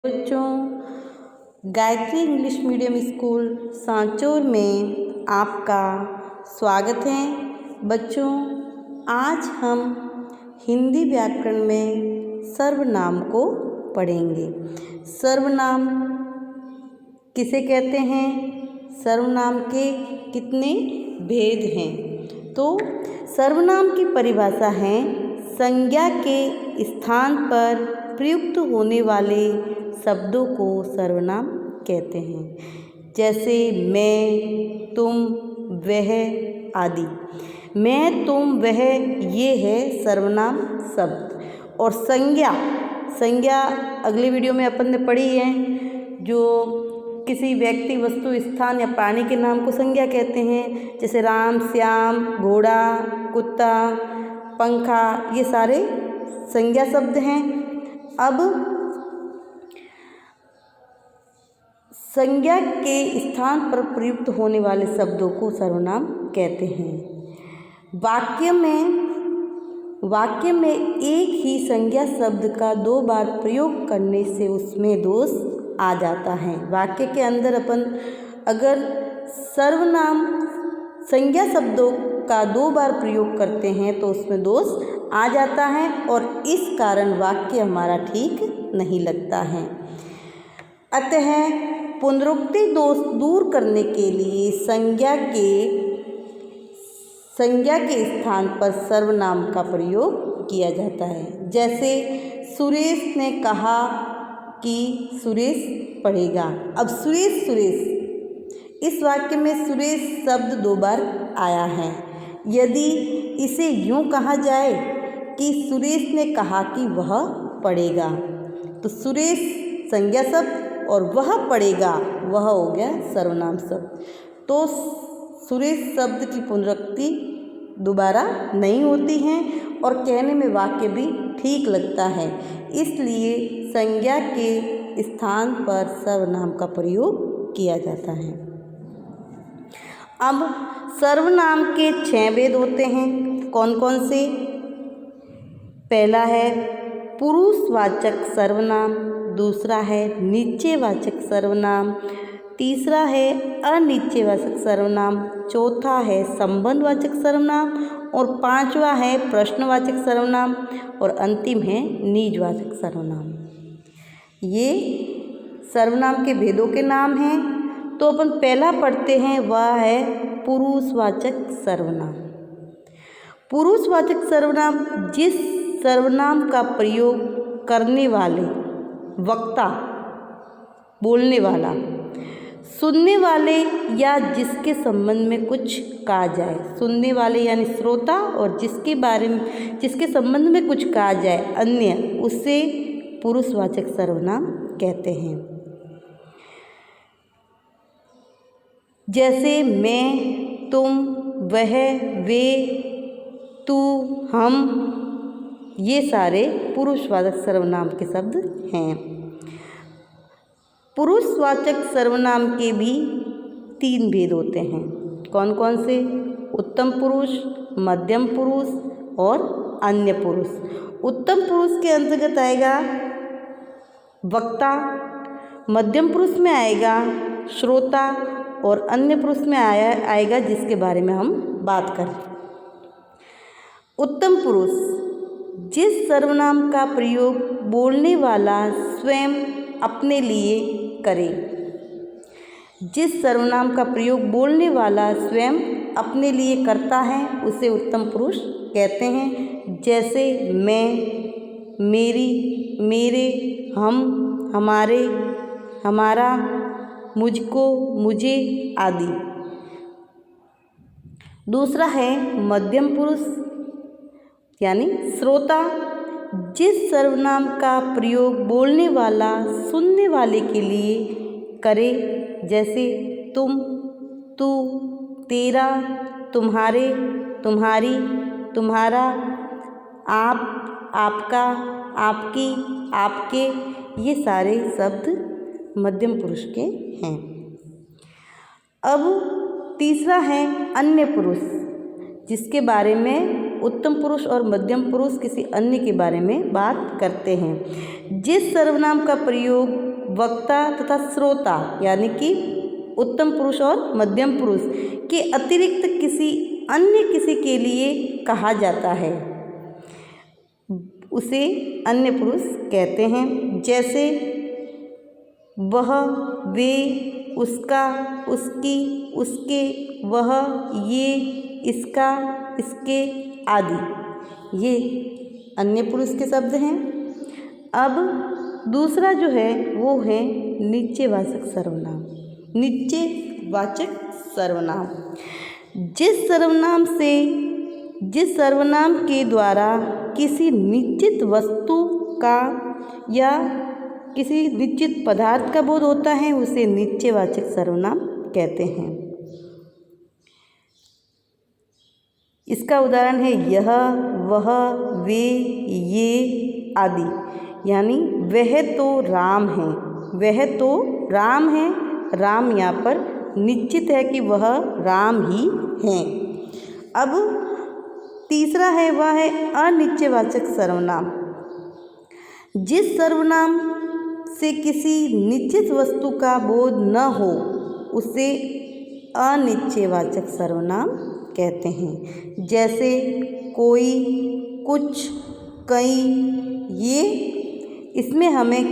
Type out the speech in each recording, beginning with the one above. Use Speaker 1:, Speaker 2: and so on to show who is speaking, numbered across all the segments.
Speaker 1: बच्चों, Gayatri English medium school Sanchore में आपका स्वागत है। बच्चों, आज हम हिंदी व्याकरण में सर्वनाम को पढ़ेंगे। सर्वनाम किसे कहते हैं? सर्वनाम के कितने भेद हैं? तो सर्वनाम की परिभाषा है संज्ञा के स्थान पर प्रयुक्त होने वाले शब्दों को सर्वनाम कहते हैं। जैसे मैं, तुम, वह आदि। मैं, तुम, वह ये है सर्वनाम शब्द। और संज्ञा अगली वीडियो में अपन ने पढ़ी है, जो किसी व्यक्ति, वस्तु, स्थान या प्राणी के नाम को संज्ञा कहते हैं। जैसे राम, श्याम, घोड़ा, कुत्ता, पंखा, ये सारे संज्ञा शब्द हैं। अब संज्ञा के स्थान पर प्रयुक्त होने वाले शब्दों को सर्वनाम कहते हैं। वाक्य में एक ही संज्ञा शब्द का दो बार प्रयोग करने से उसमें दोष आ जाता है। वाक्य के अंदर अपन अगर सर्वनाम संज्ञा शब्दों का दो बार प्रयोग करते हैं तो उसमें दोष आ जाता है और इस कारण वाक्य हमारा ठीक नहीं लगता है। अतः पुनरुक्ति दोष दूर करने के लिए संज्ञा के स्थान पर सर्वनाम का प्रयोग किया जाता है। जैसे सुरेश ने कहा कि सुरेश पढ़ेगा। अब सुरेश, इस वाक्य में सुरेश शब्द दो बार आया है। यदि इसे यूँ कहा जाए कि सुरेश ने कहा कि वह पढ़ेगा, तो सुरेश संज्ञा शब्द और वह पढ़ेगा, वह हो गया सर्वनाम शब्द। तो सुरेश शब्द की पुनरुक्ति दोबारा नहीं होती है और कहने में वाक्य भी ठीक लगता है। इसलिए संज्ञा के स्थान पर सर्वनाम का प्रयोग किया जाता है। अब सर्वनाम के 6 भेद होते हैं। कौन कौन से? पहला है पुरुषवाचक सर्वनाम, दूसरा है निश्चयवाचक सर्वनाम, तीसरा है अनिश्चयवाचक सर्वनाम, चौथा है संबंधवाचक सर्वनाम और पांचवा है प्रश्नवाचक सर्वनाम और अंतिम है निजवाचक सर्वनाम। ये सर्वनाम के भेदों के नाम हैं। तो अपन पहला पढ़ते हैं, वह है पुरुषवाचक सर्वनाम। पुरुषवाचक सर्वनाम जिस सर्वनाम का प्रयोग करने वाले वक्ता, बोलने वाला, सुनने वाले या जिसके संबंध में कुछ कहा जाए। सुनने वाले यानी श्रोता और जिसके संबंध में कुछ कहा जाए अन्य, उससे पुरुषवाचक सर्वनाम कहते हैं। जैसे मैं, तुम, वह, वे, तू, हम, ये सारे पुरुषवाचक सर्वनाम के शब्द हैं। पुरुषवाचक सर्वनाम के भी 3 भेद होते हैं। कौन कौन से? उत्तम पुरुष, मध्यम पुरुष और अन्य पुरुष। उत्तम पुरुष के अंतर्गत आएगा वक्ता, मध्यम पुरुष में आएगा श्रोता और अन्य पुरुष में आएगा जिसके बारे में हम बात करें। उत्तम पुरुष जिस सर्वनाम का प्रयोग बोलने वाला स्वयं अपने लिए करे। जिस सर्वनाम का प्रयोग बोलने वाला स्वयं अपने लिए करता है उसे उत्तम पुरुष कहते हैं। जैसे मैं, मेरी, मेरे, हम, हमारे, हमारा, मुझको, मुझे आदि। दूसरा है मध्यम पुरुष यानी श्रोता, जिस सर्वनाम का प्रयोग बोलने वाला सुनने वाले के लिए करे। जैसे तुम, तू, तेरा, तुम्हारे, तुम्हारी, तुम्हारा, आप, आपका, आपकी, आपके, ये सारे शब्द मध्यम पुरुष के हैं। अब तीसरा है अन्य पुरुष, जिसके बारे में उत्तम पुरुष और मध्यम पुरुष किसी अन्य के बारे में बात करते हैं। जिस सर्वनाम का प्रयोग वक्ता तथा श्रोता यानी कि उत्तम पुरुष और मध्यम पुरुष के अतिरिक्त किसी के लिए कहा जाता है उसे अन्य पुरुष कहते हैं। जैसे वह, वे, उसका, उसकी, उसके, वह, ये, इसका, इसके आदि ये अन्य पुरुष के शब्द हैं। अब दूसरा जो है वो है निश्चयवाचक सर्वनाम। निश्चयवाचक सर्वनाम जिस सर्वनाम के द्वारा किसी निश्चित वस्तु का या किसी निश्चित पदार्थ का बोध होता है उसे निश्चयवाचक सर्वनाम कहते हैं। इसका उदाहरण है यह, वह, वे, ये आदि। यानी वह तो राम है, वह तो राम है, राम यहाँ पर निश्चित है कि वह राम ही हैं। अब तीसरा है वह है अनिश्चयवाचक सर्वनाम। जिस सर्वनाम से किसी निश्चित वस्तु का बोध न हो उसे अनिश्चयवाचक सर्वनाम कहते हैं। जैसे कोई, कुछ, कई, ये इसमें हमें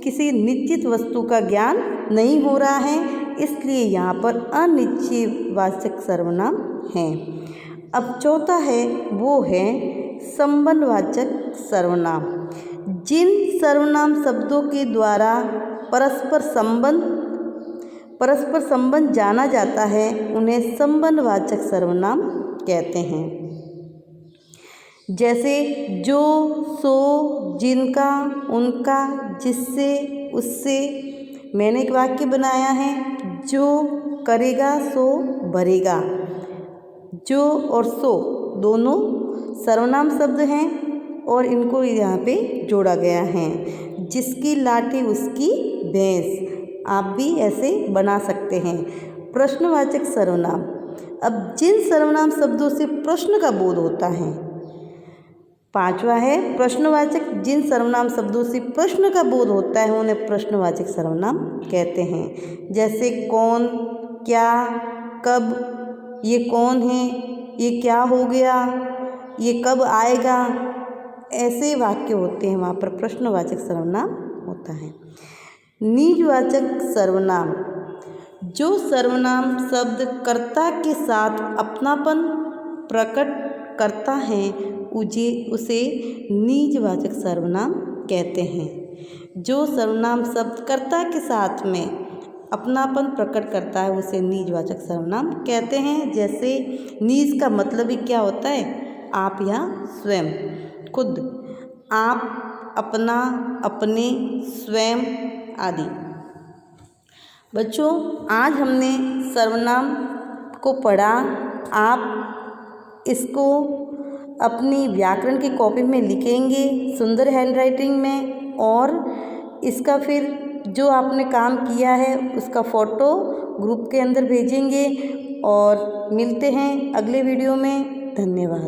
Speaker 1: किसी निश्चित वस्तु का ज्ञान नहीं हो रहा है, इसलिए यहाँ पर अनिश्चयवाचक सर्वनाम हैं। अब चौथा है वो है संबंधवाचक सर्वनाम। जिन सर्वनाम शब्दों के द्वारा परस्पर संबंध जाना जाता है उन्हें संबंधवाचक सर्वनाम कहते हैं। जैसे जो, सो, जिनका, उनका, जिससे, उससे। मैंने एक वाक्य बनाया है, जो करेगा सो भरेगा। जो और सो दोनों सर्वनाम शब्द हैं और इनको यहाँ पे जोड़ा गया है। जिसकी लाठी उसकी भैंस, आप भी ऐसे बना सकते हैं। प्रश्नवाचक सर्वनाम। अब जिन सर्वनाम शब्दों से प्रश्न का बोध होता है, पांचवा है प्रश्नवाचक। जिन सर्वनाम शब्दों से प्रश्न का बोध होता है उन्हें प्रश्नवाचक सर्वनाम कहते हैं। जैसे कौन, क्या, कब, ये कौन है, ये क्या हो गया, ये कब आएगा, ऐसे वाक्य होते हैं, वहाँ पर प्रश्नवाचक सर्वनाम होता है। निजवाचक सर्वनाम। जो सर्वनाम शब्द कर्ता के साथ अपनापन प्रकट करता है उसे निजवाचक सर्वनाम कहते हैं। जो सर्वनाम शब्द कर्ता के साथ में अपनापन प्रकट करता है उसे निजवाचक सर्वनाम कहते हैं। जैसे निज का मतलब ही क्या होता है, आप या स्वयं, खुद, आप, अपना, अपने, स्वयं आदि। बच्चों आज हमने सर्वनाम को पढ़ा। आप इसको अपनी व्याकरण की कॉपी में लिखेंगे सुंदर हैंडराइटिंग में, और इसका फिर जो आपने काम किया है उसका फ़ोटो ग्रुप के अंदर भेजेंगे। और मिलते हैं अगले वीडियो में। धन्यवाद।